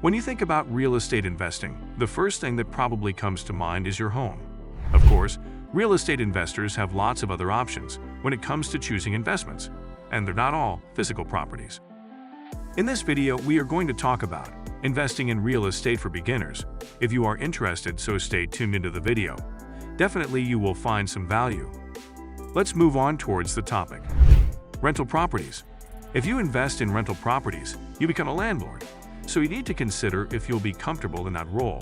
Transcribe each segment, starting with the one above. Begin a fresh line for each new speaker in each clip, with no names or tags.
When you think about real estate investing, the first thing that probably comes to mind is your home. Of course, real estate investors have lots of other options when it comes to choosing investments, and they're not all physical properties. In this video, we are going to talk about investing in real estate for beginners. If you are interested, so stay tuned into the video. Definitely you will find some value. Let's move on towards the topic. Rental properties. If you invest in rental properties, you become a landlord, so you need to consider if you'll be comfortable in that role.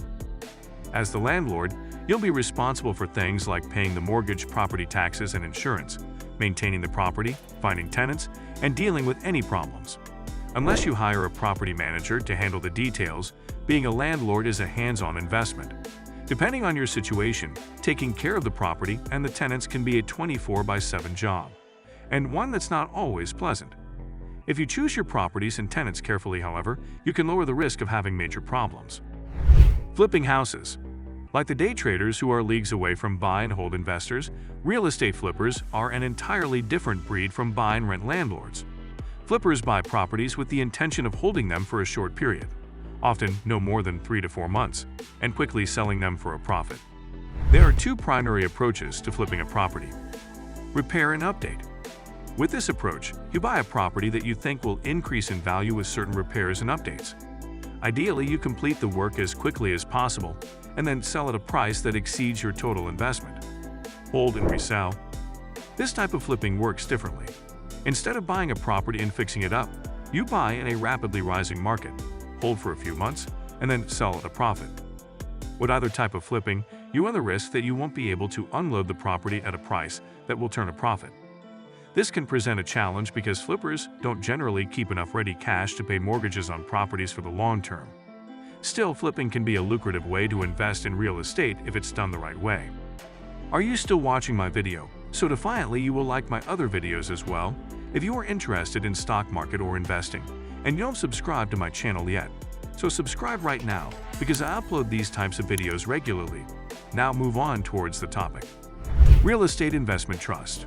As the landlord, you'll be responsible for things like paying the mortgage, property taxes, and insurance, maintaining the property, finding tenants, and dealing with any problems. Unless you hire a property manager to handle the details, being a landlord is a hands-on investment. Depending on your situation, taking care of the property and the tenants can be a 24/7 job, and one that's not always pleasant. If you choose your properties and tenants carefully, however, you can lower the risk of having major problems. Flipping houses. Like the day traders who are leagues away from buy and hold investors, real estate flippers are an entirely different breed from buy and rent landlords. Flippers buy properties with the intention of holding them for a short period, often no more than 3 to 4 months, and quickly selling them for a profit. There are two primary approaches to flipping a property: repair and update. With this approach, you buy a property that you think will increase in value with certain repairs and updates. Ideally, you complete the work as quickly as possible and then sell at a price that exceeds your total investment. Hold and resell. This type of flipping works differently. Instead of buying a property and fixing it up, you buy in a rapidly rising market, hold for a few months, and then sell at a profit. With either type of flipping, you run the risk that you won't be able to unload the property at a price that will turn a profit. This can present a challenge because flippers don't generally keep enough ready cash to pay mortgages on properties for the long term. Still, flipping can be a lucrative way to invest in real estate if it's done the right way. Are you still watching my video? So defiantly you will like my other videos as well. If you are interested in stock market or investing and you don't subscribe to my channel yet, so subscribe right now because I upload these types of videos regularly. Now move on towards the topic. Real estate investment trust.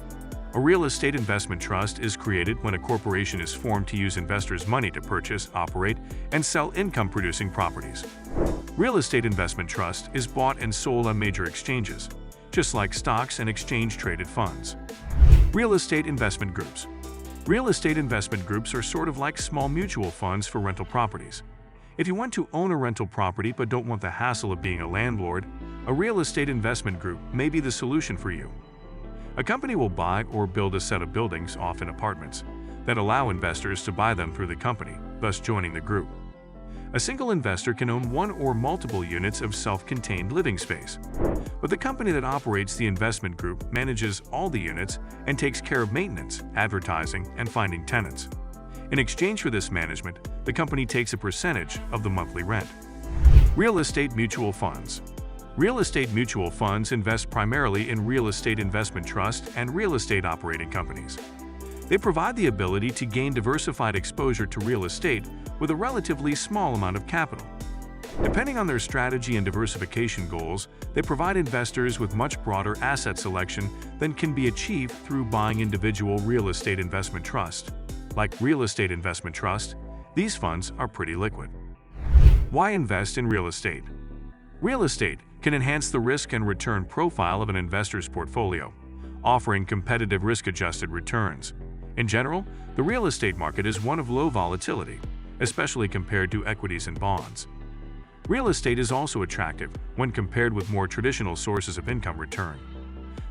A real estate investment trust is created when a corporation is formed to use investors' money to purchase, operate, and sell income-producing properties. Real estate investment trust is bought and sold on major exchanges, just like stocks and exchange-traded funds. Real estate investment groups. Real estate investment groups are sort of like small mutual funds for rental properties. If you want to own a rental property but don't want the hassle of being a landlord, a real estate investment group may be the solution for you. A company will buy or build a set of buildings, often apartments, that allow investors to buy them through the company, thus joining the group. A single investor can own one or multiple units of self-contained living space, but the company that operates the investment group manages all the units and takes care of maintenance, advertising, and finding tenants. In exchange for this management, the company takes a percentage of the monthly rent. Real estate mutual funds. Real estate mutual funds invest primarily in real estate investment trust and real estate operating companies. They provide the ability to gain diversified exposure to real estate with a relatively small amount of capital. Depending on their strategy and diversification goals, they provide investors with much broader asset selection than can be achieved through buying individual real estate investment trust. Like real estate investment trust, these funds are pretty liquid. Why invest in real estate? Real estate can enhance the risk and return profile of an investor's portfolio, offering competitive risk-adjusted returns. In general, the real estate market is one of low volatility, especially compared to equities and bonds. Real estate is also attractive when compared with more traditional sources of income return.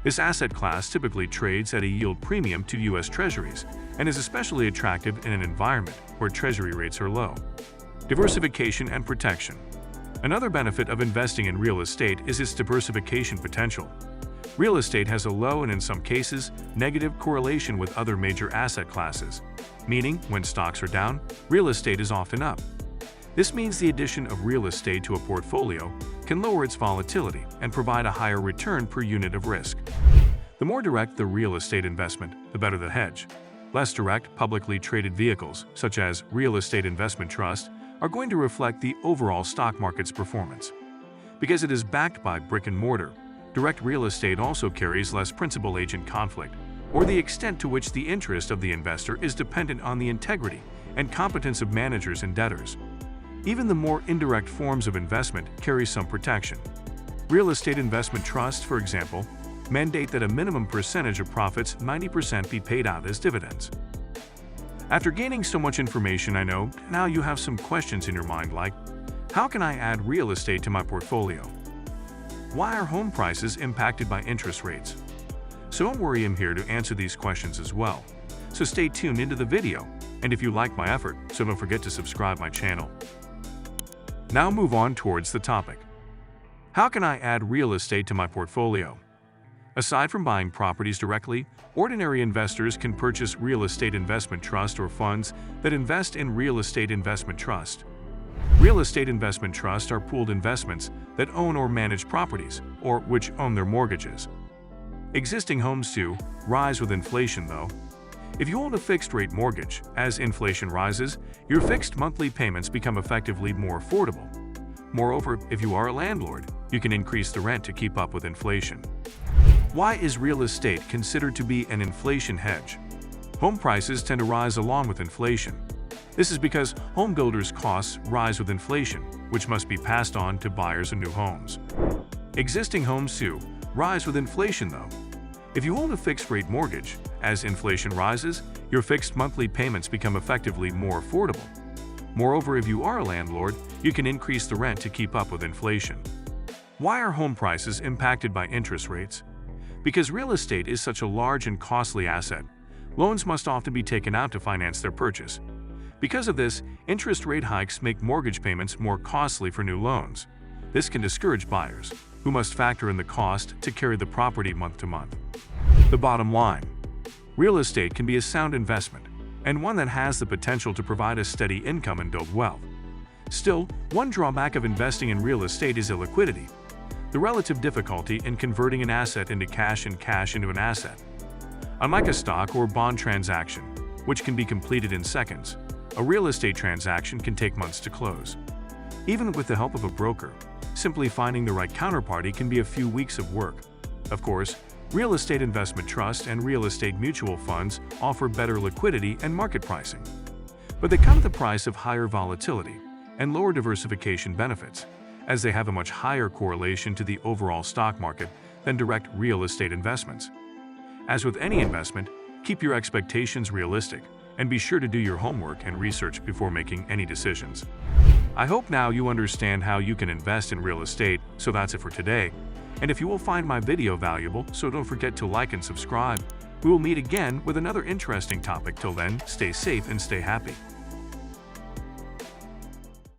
This asset class typically trades at a yield premium to U.S. Treasuries and is especially attractive in an environment where Treasury rates are low. Diversification and protection. Another benefit of investing in real estate is its diversification potential. Real estate has a low and in some cases, negative correlation with other major asset classes, meaning when stocks are down, real estate is often up. This means the addition of real estate to a portfolio can lower its volatility and provide a higher return per unit of risk. The more direct the real estate investment, the better the hedge. Less direct, publicly traded vehicles, such as real estate investment trust, are going to reflect the overall stock market's performance. Because it is backed by brick and mortar, direct real estate also carries less principal-agent conflict, or the extent to which the interest of the investor is dependent on the integrity and competence of managers and debtors. Even the more indirect forms of investment carry some protection. Real estate investment trusts, for example, mandate that a minimum percentage of profits, 90%, be paid out as dividends. After gaining so much information, I know now you have some questions in your mind like, how can I add real estate to my portfolio? Why are home prices impacted by interest rates? So don't worry, I'm here to answer these questions as well. So stay tuned into the video, and if you like my effort, so don't forget to subscribe my channel. Now move on towards the topic. How can I add real estate to my portfolio? Aside from buying properties directly, ordinary investors can purchase real estate investment trust or funds that invest in real estate investment trust. Real estate investment trusts are pooled investments that own or manage properties, or which own their mortgages. Existing homes too rise with inflation though. If you hold a fixed-rate mortgage, as inflation rises, your fixed monthly payments become effectively more affordable. Moreover, if you are a landlord, you can increase the rent to keep up with inflation. Why is real estate considered to be an inflation hedge? Home prices tend to rise along with inflation. This is because home builders' costs rise with inflation, which must be passed on to buyers of new homes. Existing homes too rise with inflation though. If you hold a fixed-rate mortgage, as inflation rises, your fixed monthly payments become effectively more affordable. Moreover, if you are a landlord, you can increase the rent to keep up with inflation. Why are home prices impacted by interest rates? Because real estate is such a large and costly asset, loans must often be taken out to finance their purchase. Because of this, interest rate hikes make mortgage payments more costly for new loans. This can discourage buyers, who must factor in the cost to carry the property month to month. The bottom line: real estate can be a sound investment, and one that has the potential to provide a steady income and build wealth. Still, one drawback of investing in real estate is illiquidity, the relative difficulty in converting an asset into cash and cash into an asset. Unlike a stock or bond transaction, which can be completed in seconds, a real estate transaction can take months to close. Even with the help of a broker, simply finding the right counterparty can be a few weeks of work. Of course, real estate investment trusts and real estate mutual funds offer better liquidity and market pricing. But they come at the price of higher volatility and lower diversification benefits, as they have a much higher correlation to the overall stock market than direct real estate investments. As with any investment, keep your expectations realistic and be sure to do your homework and research before making any decisions. I hope now you understand how you can invest in real estate, so that's it for today. And if you will find my video valuable, so don't forget to like and subscribe. We will meet again with another interesting topic. Till then, stay safe and stay happy.